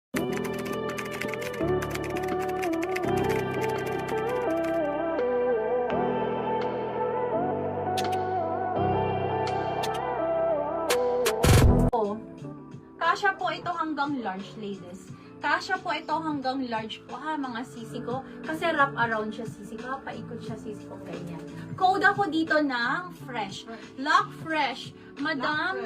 Kasya po ito hanggang large, ladies. Kasya po ito hanggang large po ha, mga sisi ko. Kasi wrap around siya sisi ko. Paikot siya sisi ko, ganyan. Code ako dito ng fresh. Lock fresh. Madam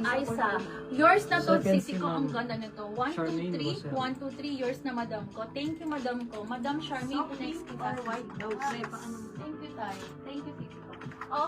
Aiza. Yours na to, sisi ko. Ang ganda nito. 1, 2, 3. 1, 2, 3. Yours na, madam ko. Thank you, madam ko. Madam Charmaine, next kita. Thank you, tayo. Thank you, sisi ko.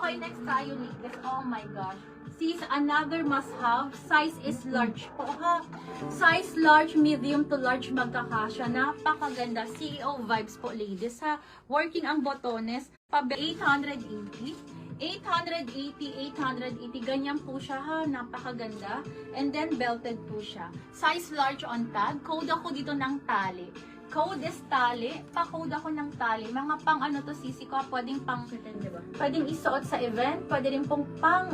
Okay, next tayo, ladies. Oh my gosh. Sis, another must-have. Size is large po ha. Size large, medium to large magkakasya. Napakaganda. CEO vibes po, ladies ha. Working ang botones. 880. 880, 880. Ganyan po siya ha. Napakaganda. And then belted po siya. Size large on tag. Code ako dito ng tali. Code is tali. Pa-code ako ng tali. Mga pang ano to, sisi ko. Pwedeng isuot sa event. Pwede rin pong pang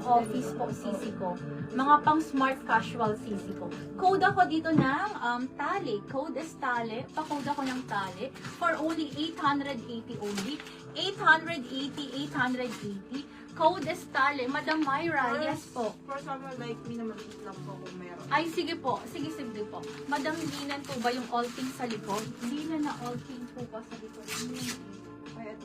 office po, sisi ko. Mga pang smart casual, sisi ko. Code ako dito ng tali. Code is tali. Pa-code ako ng tali. For only 880 only. 880, 880. Code is tali. Madam Myra, yes po. For someone like me naman, lang po kung meron. Ay, sige po. Sige po. Madam, linan po ba yung all pink sa likod? Linan na all pink po ba sa likod? Ay,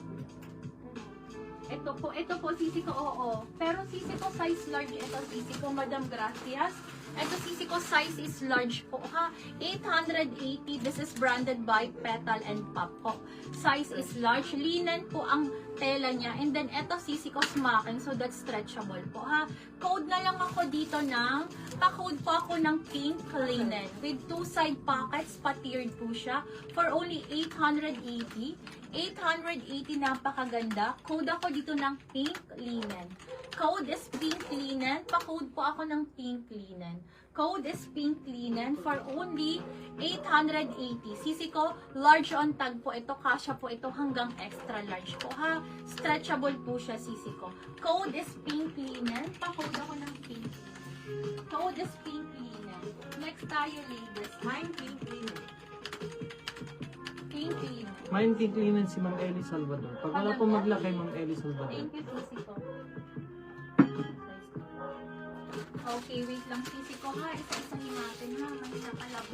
Ito po, sisi ko, oo. Pero sisi ko, size large. Ito, sisi ko, Madam, gracias. Ito, sisi ko, size is large po, ha. 880. This is branded by Petal and Pop po. Size is large. Linen po ang tela niya. And then, ito, sisi ko, smacking. So, that's stretchable po, ha. Code na lang ako dito ng, pa-code po ako ng pink linen. With 2 side pockets, pa-tiered po siya. For only 880. 880, napakaganda. Code ako dito ng pink linen. Code is pink linen. Pa-code po ako ng pink linen. Code is pink linen for only 880. Sisi ko, large on tag po ito. Kasya po ito hanggang extra large po ha. Stretchable po siya, sisi ko. Code is pink linen. Pa-code ako ng pink. Code is pink linen. Next tayo, ladies. mine pink linen. Pink linen. Mine pink linen si Ma'am Ellie Salvador. Pag wala po maglakay, Ma'am Ellie Salvador. Thank you, sisi ko. Okay, wait lang, sisi ko ha. Isa-isahin natin ha. Mahirap alam.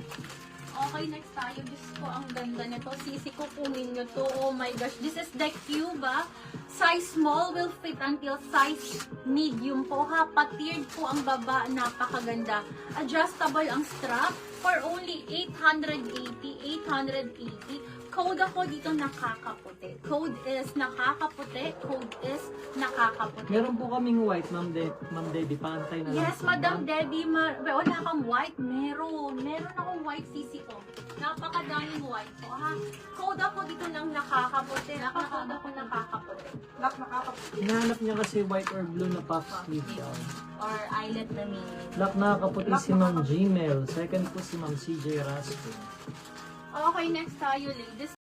Okay, next tayo. Diyos ko, ang ganda nito. Sisi ko, kunin nyo to. Oh my gosh. This is the cube ha. Size small will fit until size medium po ha. Patiered po ang baba. Napakaganda. Adjustable ang strap. For only 880. 880. Code ako dito nakakaputi. Code is nakakaputi. Code is nakakaputi. Meron po kaming white, Ma'am Debbie. Pantay na lang. Yes, po, Madam ma'am. Debbie. Wala kang white? Meron. Meron akong white, sisi ko. Napakadaming white po, ha? Code ako dito ng nakakaputi. Code ako nakakaputi. Lock nakakaputi. Hinahanap niya kasi white or blue na puff sleeve daw. Or eyelet na mini. Black nakakaputi si Ma'am Gmail. Second po si Ma'am CJ Rasco. Okay, next tayo, ladies.